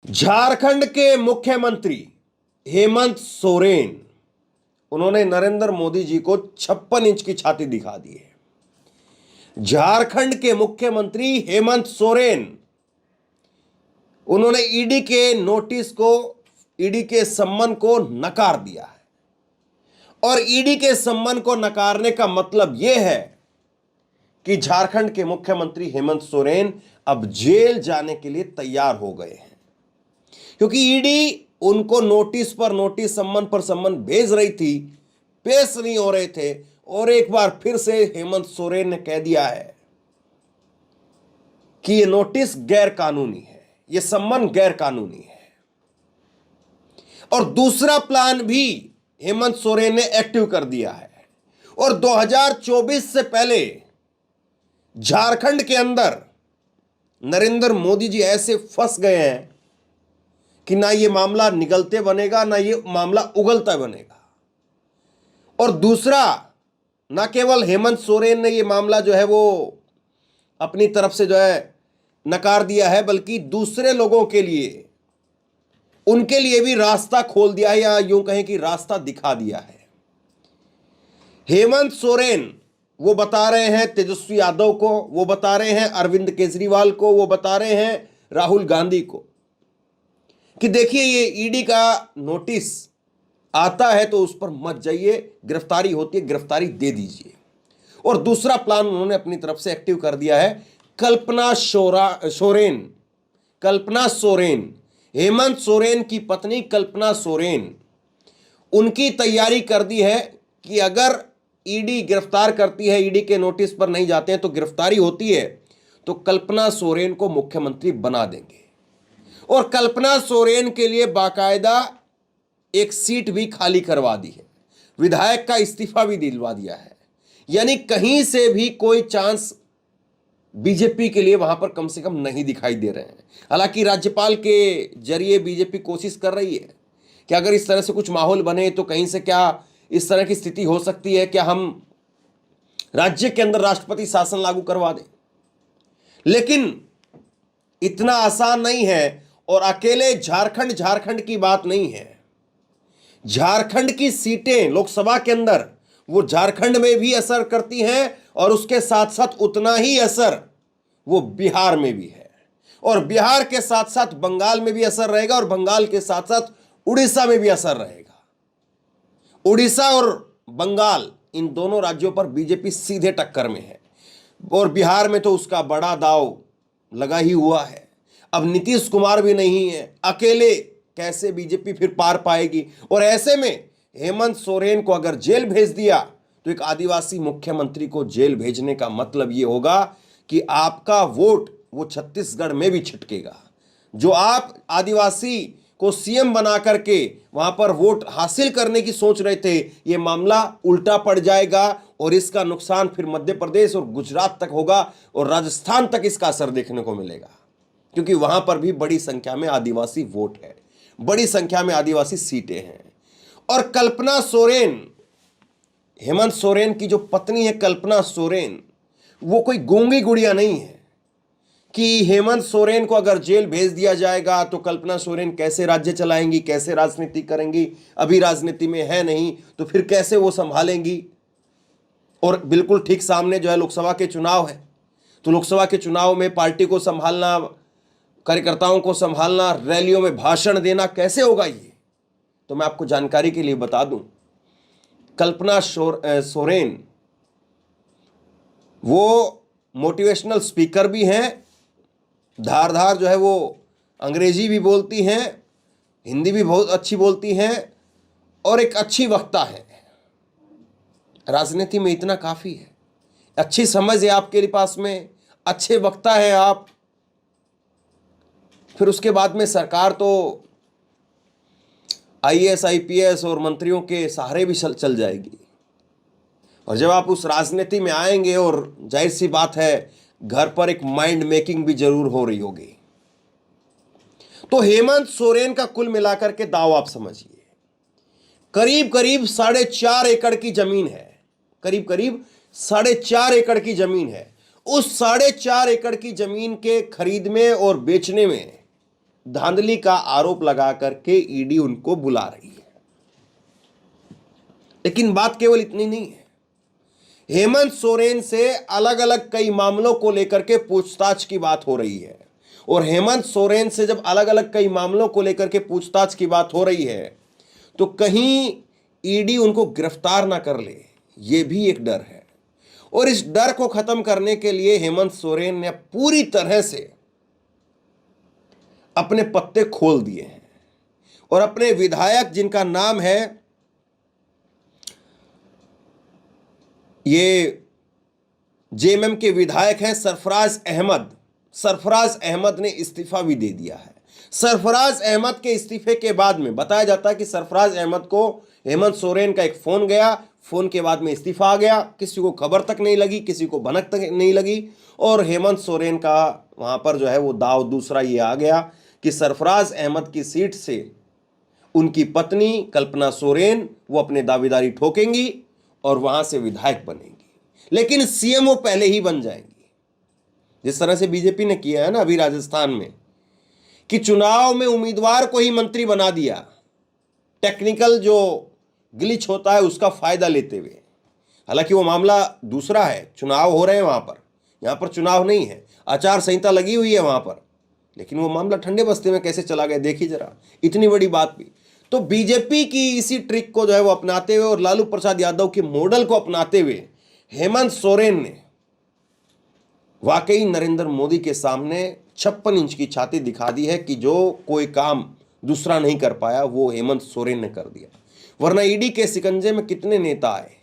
झारखंड के मुख्यमंत्री हेमंत सोरेन, उन्होंने नरेंद्र मोदी जी को 56 इंच की छाती दिखा दी है। झारखंड के मुख्यमंत्री हेमंत सोरेन, उन्होंने ईडी के नोटिस को, ईडी के सम्मन को नकार दिया है। और ईडी के सम्मन को नकारने का मतलब यह है कि झारखंड के मुख्यमंत्री हेमंत सोरेन अब जेल जाने के लिए तैयार हो गए हैं, क्योंकि ईडी उनको नोटिस पर नोटिस, सम्मन पर सम्मन भेज रही थी, पेश नहीं हो रहे थे। और एक बार फिर से हेमंत सोरेन ने कह दिया है कि यह नोटिस गैर कानूनी है, यह सम्मन गैर कानूनी है। और दूसरा प्लान भी हेमंत सोरेन ने एक्टिव कर दिया है। और 2024 से पहले झारखंड के अंदर नरेंद्र मोदी जी ऐसे फंस गए हैं कि ना ये मामला निगलते बनेगा, ना ये मामला उगलता बनेगा। और दूसरा, ना केवल हेमंत सोरेन ने ये मामला जो है वो अपनी तरफ से जो है नकार दिया है, बल्कि दूसरे लोगों के लिए, उनके लिए भी रास्ता खोल दिया है, या यूं कहें कि रास्ता दिखा दिया है। हेमंत सोरेन वो बता रहे हैं तेजस्वी यादव को, वो बता रहे हैं अरविंद केजरीवाल को, वो बता रहे हैं राहुल गांधी को कि देखिए ये ईडी का नोटिस आता है तो उस पर मत जाइए, गिरफ्तारी होती है, गिरफ्तारी दे दीजिए। और दूसरा प्लान उन्होंने अपनी तरफ से एक्टिव कर दिया है। कल्पना सोरेन, हेमंत सोरेन की पत्नी कल्पना सोरेन, उनकी तैयारी कर दी है कि अगर ईडी गिरफ्तार करती है, ईडी के नोटिस पर नहीं जाते हैं तो गिरफ्तारी होती है, तो कल्पना सोरेन को मुख्यमंत्री बना देंगे। और कल्पना सोरेन के लिए बाकायदा एक सीट भी खाली करवा दी है, विधायक का इस्तीफा भी दिलवा दिया है। यानी कहीं से भी कोई चांस बीजेपी के लिए वहां पर कम से कम नहीं दिखाई दे रहे हैं। हालांकि राज्यपाल के जरिए बीजेपी कोशिश कर रही है कि अगर इस तरह से कुछ माहौल बने तो कहीं से क्या इस तरह की स्थिति हो सकती है, क्या हम राज्य के अंदर राष्ट्रपति शासन लागू करवा दें। लेकिन इतना आसान नहीं है। और अकेले झारखंड की बात नहीं है। झारखंड की सीटें लोकसभा के अंदर वो झारखंड में भी असर करती हैं, और उसके साथ साथ उतना ही असर वो बिहार में भी है। और बिहार के साथ साथ बंगाल में भी असर रहेगा, और बंगाल के साथ साथ उड़ीसा में भी असर रहेगा। उड़ीसा और बंगाल, इन दोनों राज्यों पर बीजेपी सीधे टक्कर में है, और बिहार में तो उसका बड़ा दांव लगा ही हुआ है। अब नीतीश कुमार भी नहीं है, अकेले कैसे बीजेपी फिर पार पाएगी। और ऐसे में हेमंत सोरेन को अगर जेल भेज दिया तो एक आदिवासी मुख्यमंत्री को जेल भेजने का मतलब यह होगा कि आपका वोट वो छत्तीसगढ़ में भी छिटकेगा। जो आप आदिवासी को सीएम बना करके वहां पर वोट हासिल करने की सोच रहे थे, यह मामला उल्टा पड़ जाएगा, और इसका नुकसान फिर मध्य प्रदेश और गुजरात तक होगा, और राजस्थान तक इसका असर देखने को मिलेगा, क्योंकि वहां पर भी बड़ी संख्या में आदिवासी वोट है, बड़ी संख्या में आदिवासी सीटें हैं। और कल्पना सोरेन, हेमंत सोरेन की जो पत्नी है कल्पना सोरेन, वो कोई गूंगी गुड़िया नहीं है कि हेमंत सोरेन को अगर जेल भेज दिया जाएगा तो कल्पना सोरेन कैसे राज्य चलाएंगी, कैसे राजनीति करेंगी। अभी राजनीति में है नहीं तो फिर कैसे वो संभालेंगी। और बिल्कुल ठीक सामने जो है लोकसभा के चुनाव है, तो लोकसभा के चुनाव में पार्टी को संभालना, कार्यकर्ताओं को संभालना, रैलियों में भाषण देना कैसे होगा ये। तो मैं आपको जानकारी के लिए बता दूं, कल्पना सोरेन वो मोटिवेशनल स्पीकर भी हैं, धारदार जो है वो अंग्रेजी भी बोलती हैं, हिंदी भी बहुत अच्छी बोलती हैं, और एक अच्छी वक्ता है। राजनीति में इतना काफ़ी है, अच्छी समझ है आपके पास में, अच्छे वक्ता है आप, फिर उसके बाद में सरकार तो आईएएस आईपीएस और मंत्रियों के सहारे भी चल जाएगी। और जब आप उस राजनीति में आएंगे, और जाहिर सी बात है घर पर एक माइंड मेकिंग भी जरूर हो रही होगी। तो हेमंत सोरेन का कुल मिलाकर के दाव आप समझिए, करीब करीब 4.5 एकड़ की जमीन है, करीब करीब 4.5 एकड़ की जमीन है। उस 4.5 एकड़ की जमीन के खरीद में और बेचने में धांधली का आरोप लगा करके ईडी उनको बुला रही है। लेकिन बात केवल इतनी नहीं है, हेमंत सोरेन से अलग अलग कई मामलों को लेकर के पूछताछ की बात हो रही है। और हेमंत सोरेन से जब अलग अलग कई मामलों को लेकर के पूछताछ की बात हो रही है तो कहीं ईडी उनको गिरफ्तार ना कर ले, यह भी एक डर है। और इस डर को खत्म करने के लिए हेमंत सोरेन ने पूरी तरह से अपने पत्ते खोल दिए हैं और अपने विधायक, जिनका नाम है ये जेएमएम के विधायक हैं सरफराज अहमद ने इस्तीफा भी दे दिया है। सरफराज अहमद के इस्तीफे के बाद में बताया जाता है कि सरफराज अहमद को हेमंत सोरेन का एक फोन गया, फोन के बाद में इस्तीफा आ गया, किसी को खबर तक नहीं लगी, किसी को भनक तक नहीं लगी। और हेमंत सोरेन का वहां पर जो है वो दाव दूसरा ये आ गया कि सरफराज अहमद की सीट से उनकी पत्नी कल्पना सोरेन वो अपने दावेदारी ठोकेंगी और वहां से विधायक बनेंगी, लेकिन सीएम वो पहले ही बन जाएंगी। जिस तरह से बीजेपी ने किया है ना अभी राजस्थान में, कि चुनाव में उम्मीदवार को ही मंत्री बना दिया, टेक्निकल जो ग्लिच होता है उसका फायदा लेते हुए। हालांकि वो मामला दूसरा है, चुनाव हो रहे हैं वहां पर, यहां पर चुनाव नहीं है, आचार संहिता लगी हुई है वहां पर, लेकिन वो मामला ठंडे बस्ते में कैसे चला गया देखिए जरा, इतनी बड़ी बात भी। तो बीजेपी की इसी ट्रिक को जो है वो अपनाते हुए और लालू प्रसाद यादव के मॉडल को अपनाते हुए हेमंत सोरेन ने वाकई नरेंद्र मोदी के सामने 56 इंच की छाती दिखा दी है कि जो कोई काम दूसरा नहीं कर पाया वो हेमंत सोरेन ने कर दिया। वरना ईडी के शिकंजे में कितने नेता आए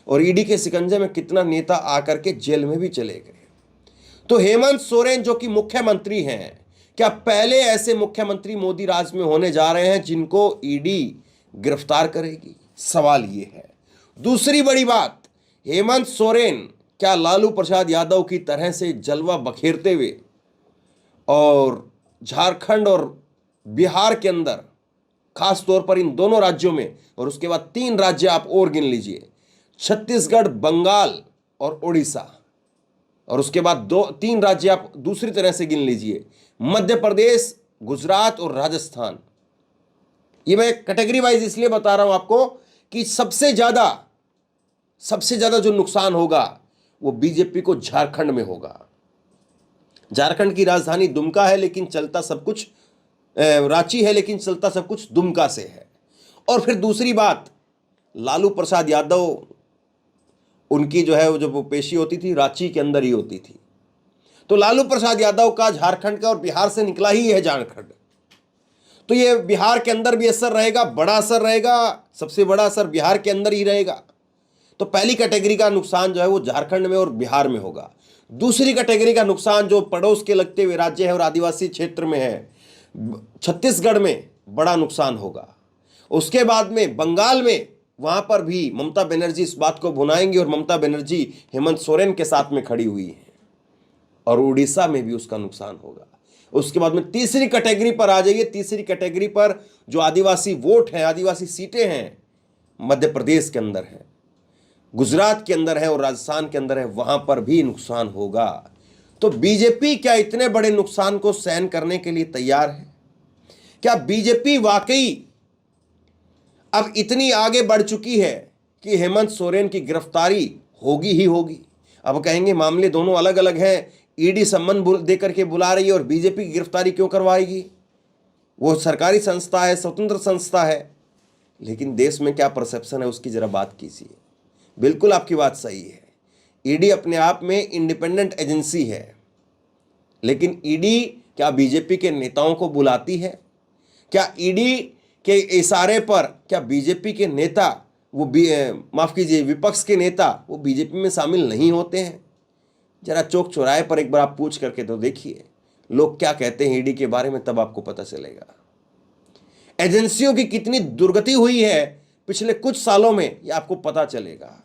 और ईडी के शिकंजे में कितना नेता आकर के जेल में भी चले गए। तो हेमंत सोरेन जो कि मुख्यमंत्री हैं, क्या पहले ऐसे मुख्यमंत्री मोदी राज में होने जा रहे हैं जिनको ईडी गिरफ्तार करेगी? सवाल यह है। दूसरी बड़ी बात, हेमंत सोरेन क्या लालू प्रसाद यादव की तरह से जलवा बखेरते हुए और झारखंड और बिहार के अंदर, खास तौर पर इन दोनों राज्यों में, और उसके बाद 3 राज्य आप और गिन लीजिए, छत्तीसगढ़, बंगाल और उड़ीसा, और उसके बाद 2-3 राज्य आप दूसरी तरह से गिन लीजिए, मध्य प्रदेश, गुजरात और राजस्थान। ये मैं कैटेगरी वाइज इसलिए बता रहा हूं आपको कि सबसे ज्यादा जो नुकसान होगा वो बीजेपी को झारखंड में होगा। झारखंड की राजधानी दुमका है लेकिन चलता सब कुछ रांची है, लेकिन चलता सब कुछ दुमका से है। और फिर दूसरी बात, लालू प्रसाद यादव, उनकी जो है वो जब वो पेशी होती थी रांची के अंदर ही होती थी। तो लालू प्रसाद यादव का झारखंड का और बिहार से निकला ही है झारखंड, तो ये बिहार के अंदर भी असर रहेगा, बड़ा असर रहेगा, सबसे बड़ा असर बिहार के अंदर ही रहेगा। तो पहली कैटेगरी का नुकसान जो है वो झारखंड में और बिहार में होगा। दूसरी कैटेगरी का नुकसान जो पड़ोस के लगते हुए राज्य है और आदिवासी क्षेत्र में है, छत्तीसगढ़ में बड़ा नुकसान होगा। उसके बाद में बंगाल में, वहां पर भी ममता बनर्जी इस बात को भुनाएंगी और ममता बनर्जी हेमंत सोरेन के साथ में खड़ी हुई है, और उड़ीसा में भी उसका नुकसान होगा। उसके बाद में तीसरी कैटेगरी पर आ जाइए। तीसरी कैटेगरी पर जो आदिवासी वोट है, आदिवासी सीटें हैं, मध्य प्रदेश के अंदर है, गुजरात के अंदर है और राजस्थान के अंदर है, वहां पर भी नुकसान होगा। तो बीजेपी क्या इतने बड़े नुकसान को सहन करने के लिए तैयार है? क्या बीजेपी वाकई अब इतनी आगे बढ़ चुकी है कि हेमंत सोरेन की गिरफ्तारी होगी ही होगी? अब कहेंगे मामले दोनों अलग अलग हैं, ईडी सम्मन देकर के बुला रही है और बीजेपी की गिरफ्तारी क्यों करवाएगी? वो सरकारी संस्था है, स्वतंत्र संस्था है। लेकिन देश में क्या परसेप्शन है उसकी जरा बात कीजिए। बिल्कुल आपकी बात सही है, ईडी अपने आप में इंडिपेंडेंट एजेंसी है, लेकिन ईडी क्या बीजेपी के नेताओं को बुलाती है? क्या ईडी के इशारे पर क्या बीजेपी के नेता, वो माफ कीजिए विपक्ष के नेता, वो बीजेपी में शामिल नहीं होते हैं? जरा चौक चौराहे पर एक बार आप पूछ करके तो देखिए लोग क्या कहते हैं ईडी के बारे में, तब आपको पता चलेगा एजेंसियों की कितनी दुर्गति हुई है पिछले कुछ सालों में, ये आपको पता चलेगा।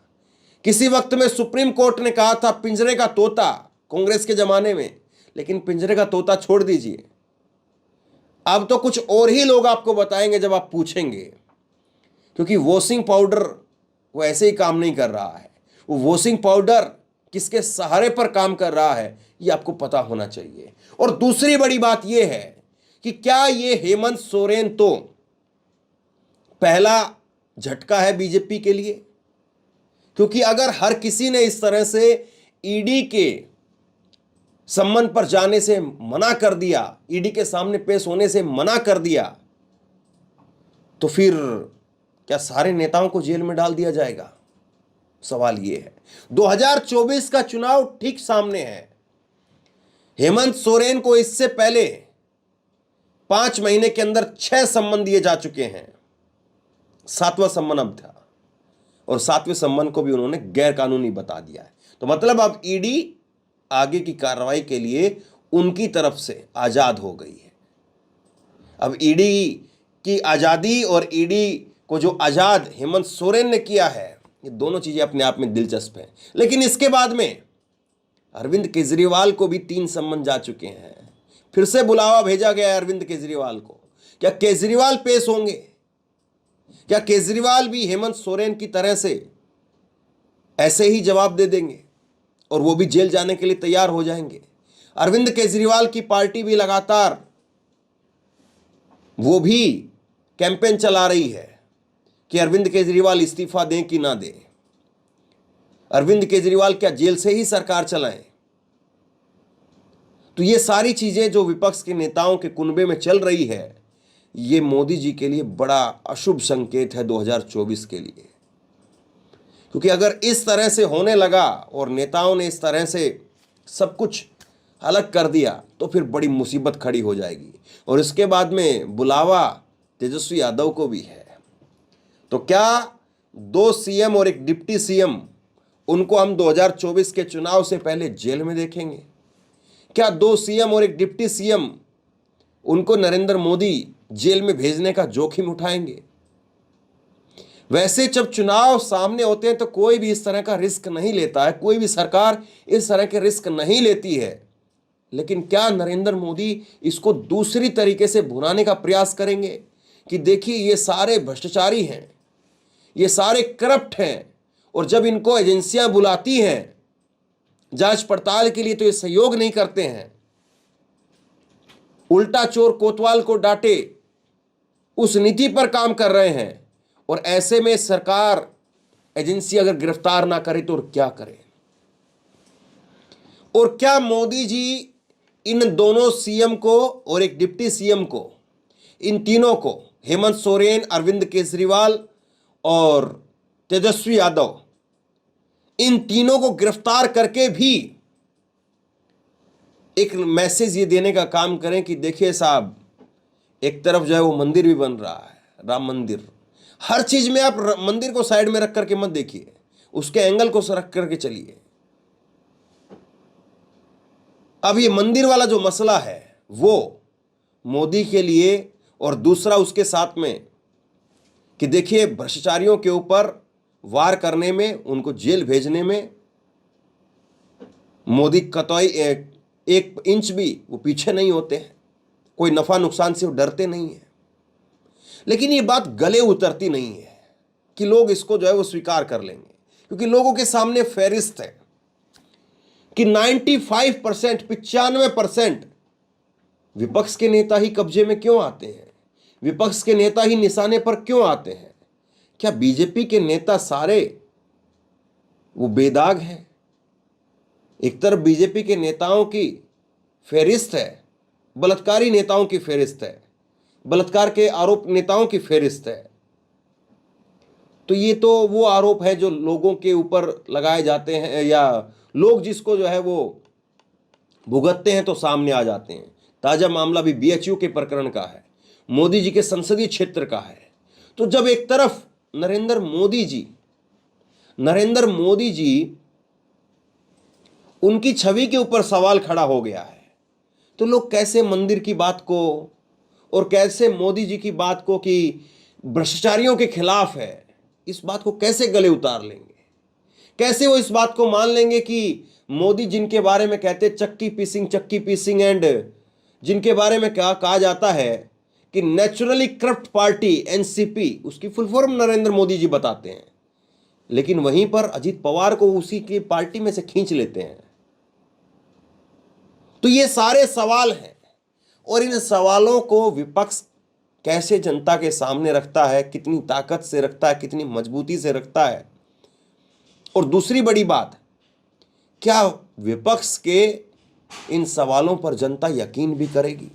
किसी वक्त में सुप्रीम कोर्ट ने कहा था पिंजरे का तोता, कांग्रेस के जमाने में, लेकिन पिंजरे का तोता छोड़ दीजिए, अब तो कुछ और ही लोग आपको बताएंगे जब आप पूछेंगे, क्योंकि वॉशिंग पाउडर वो ऐसे ही काम नहीं कर रहा है। वो वॉशिंग पाउडर किसके सहारे पर काम कर रहा है ये आपको पता होना चाहिए। और दूसरी बड़ी बात यह है कि क्या ये हेमंत सोरेन तो पहला झटका है बीजेपी के लिए? क्योंकि अगर हर किसी ने इस तरह से ईडी के सम्मन पर जाने से मना कर दिया, ईडी के सामने पेश होने से मना कर दिया, तो फिर क्या सारे नेताओं को जेल में डाल दिया जाएगा? सवाल यह है। 2024 का चुनाव ठीक सामने है। हेमंत सोरेन को इससे पहले 5 महीने के अंदर 6 सम्मन दिए जा चुके हैं। 7वां सम्मन अब था और 7वें सम्मन को भी उन्होंने गैर कानूनी बता दिया है। तो मतलब अब ईडी आगे की कार्रवाई के लिए उनकी तरफ से आजाद हो गई है। अब ईडी की आजादी और ईडी को जो आजाद हेमंत सोरेन ने किया है, ये दोनों चीजें अपने आप में दिलचस्प हैं। लेकिन इसके बाद में अरविंद केजरीवाल को भी 3 सम्मन जा चुके हैं। फिर से बुलावा भेजा गया है अरविंद केजरीवाल को। क्या केजरीवाल पेश होंगे? क्या केजरीवाल भी हेमंत सोरेन की तरह से ऐसे ही जवाब दे देंगे और वो भी जेल जाने के लिए तैयार हो जाएंगे? अरविंद केजरीवाल की पार्टी भी लगातार वो भी कैंपेन चला रही है कि अरविंद केजरीवाल इस्तीफा दें कि ना दें। अरविंद केजरीवाल क्या जेल से ही सरकार चलाएं? तो ये सारी चीजें जो विपक्ष के नेताओं के कुनबे में चल रही है, ये मोदी जी के लिए बड़ा अशुभ संकेत है 2024 के लिए। क्योंकि अगर इस तरह से होने लगा और नेताओं ने इस तरह से सब कुछ अलग कर दिया तो फिर बड़ी मुसीबत खड़ी हो जाएगी। और इसके बाद में बुलावा तेजस्वी यादव को भी है। तो क्या 2 सीएम और 1 डिप्टी सीएम उनको हम 2024 के चुनाव से पहले जेल में देखेंगे? क्या 2 सीएम और 1 डिप्टी सीएम उनको नरेंद्र मोदी जेल में भेजने का जोखिम उठाएंगे? वैसे जब चुनाव सामने होते हैं तो कोई भी इस तरह का रिस्क नहीं लेता है, कोई भी सरकार इस तरह के रिस्क नहीं लेती है। लेकिन क्या नरेंद्र मोदी इसको दूसरी तरीके से भुनाने का प्रयास करेंगे कि देखिए ये सारे भ्रष्टाचारी हैं, ये सारे करप्ट हैं, और जब इनको एजेंसियां बुलाती हैं जांच पड़ताल के लिए तो ये सहयोग नहीं करते हैं, उल्टा चोर कोतवाल को डांटे उस नीति पर काम कर रहे हैं। और ऐसे में सरकार एजेंसी अगर गिरफ्तार ना करे तो क्या करे? और क्या मोदी जी इन दोनों सीएम को और 1 डिप्टी सीएम को, इन तीनों को, हेमंत सोरेन, अरविंद केजरीवाल और तेजस्वी यादव, इन तीनों को गिरफ्तार करके भी एक मैसेज ये देने का काम करें कि देखिए साहब, एक तरफ जो है वो मंदिर भी बन रहा है, राम मंदिर। हर चीज में आप मंदिर को साइड में रख करके मत देखिए, उसके एंगल को रख करके चलिए। अब ये मंदिर वाला जो मसला है वो मोदी के लिए, और दूसरा उसके साथ में कि देखिए भ्रष्टाचारियों के ऊपर वार करने में, उनको जेल भेजने में मोदी कतई 1 इंच भी वो पीछे नहीं होते हैं। कोई नफा नुकसान से वो डरते नहीं है। लेकिन ये बात गले उतरती नहीं है कि लोग इसको जो है वो स्वीकार कर लेंगे, क्योंकि लोगों के सामने फहरिस्त है कि 95%, 95% विपक्ष के नेता ही कब्जे में क्यों आते हैं, विपक्ष के नेता ही निशाने पर क्यों आते हैं? क्या बीजेपी के नेता सारे वो बेदाग हैं? एक तरफ बीजेपी के नेताओं की फहरिस्त है, बलात्कारी नेताओं की फहरिस्त है, बलात्कार के आरोप नेताओं की फहरिस्त है। तो ये तो वो आरोप है जो लोगों के ऊपर लगाए जाते हैं, या लोग जिसको जो है वो भुगतते हैं तो सामने आ जाते हैं। ताजा मामला भी बीएचयू के प्रकरण का है, मोदी जी के संसदीय क्षेत्र का है। तो जब एक तरफ नरेंद्र मोदी जी उनकी छवि के ऊपर सवाल खड़ा हो गया है, तो लोग कैसे मंदिर की बात को और कैसे मोदी जी की बात को कि भ्रष्टाचारियों के खिलाफ है, इस बात को कैसे गले उतार लेंगे? कैसे वो इस बात को मान लेंगे कि मोदी जिनके बारे में कहते चक्की पीसिंग एंड जिनके बारे में क्या कहा जाता है कि नेचुरली करप्ट पार्टी एनसीपी, उसकी फुल फॉर्म नरेंद्र मोदी जी बताते हैं, लेकिन वहीं पर अजीत पवार को उसी की पार्टी में से खींच लेते हैं। तो ये सारे सवाल हैं और इन सवालों को विपक्ष कैसे जनता के सामने रखता है, कितनी ताकत से रखता है, कितनी मजबूती से रखता है। और दूसरी बड़ी बात, क्या विपक्ष के इन सवालों पर जनता यकीन भी करेगी?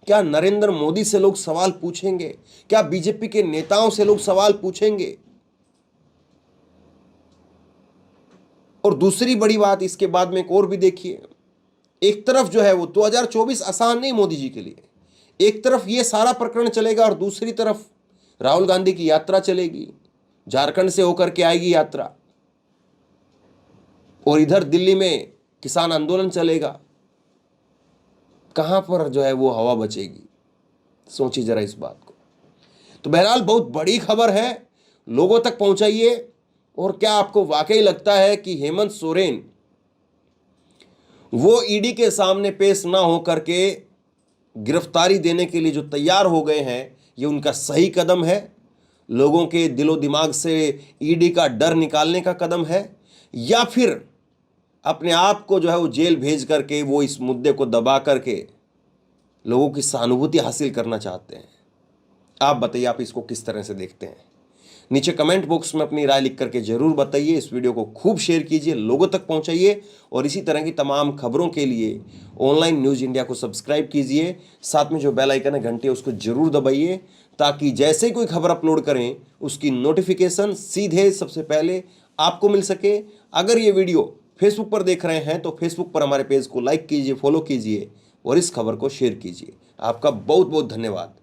क्या नरेंद्र मोदी से लोग सवाल पूछेंगे? क्या बीजेपी के नेताओं से लोग सवाल पूछेंगे? और दूसरी बड़ी बात इसके बाद में एक और भी देखिए, एक तरफ जो है वो 2024 आसान नहीं मोदी जी के लिए, एक तरफ ये सारा प्रकरण चलेगा और दूसरी तरफ राहुल गांधी की यात्रा चलेगी, झारखंड से होकर के आएगी यात्रा, और इधर दिल्ली में किसान आंदोलन चलेगा। कहां पर जो है वो हवा बचेगी? सोचिए जरा इस बात को। तो बहरहाल बहुत बड़ी खबर है, लोगों तक पहुंचाइए। और क्या आपको वाकई लगता है कि हेमंत सोरेन वो ईडी के सामने पेश ना होकर के गिरफ्तारी देने के लिए जो तैयार हो गए हैं, ये उनका सही कदम है? लोगों के दिलो दिमाग से ईडी का डर निकालने का कदम है, या फिर अपने आप को जो है वो जेल भेज करके वो इस मुद्दे को दबा करके लोगों की सहानुभूति हासिल करना चाहते हैं? आप बताइए, आप इसको किस तरह से देखते हैं? नीचे कमेंट बॉक्स में अपनी राय लिख करके जरूर बताइए। इस वीडियो को खूब शेयर कीजिए, लोगों तक पहुंचाइए, और इसी तरह की तमाम खबरों के लिए ऑनलाइन न्यूज़ इंडिया को सब्सक्राइब कीजिए। साथ में जो बेल आइकन है घंटी, उसको जरूर दबाइए, ताकि जैसे कोई खबर अपलोड करें उसकी नोटिफिकेशन सीधे सबसे पहले आपको मिल सके। अगर ये वीडियो फेसबुक पर देख रहे हैं तो फेसबुक पर हमारे पेज को लाइक कीजिए, फॉलो कीजिए और इस खबर को शेयर कीजिए। आपका बहुत बहुत धन्यवाद।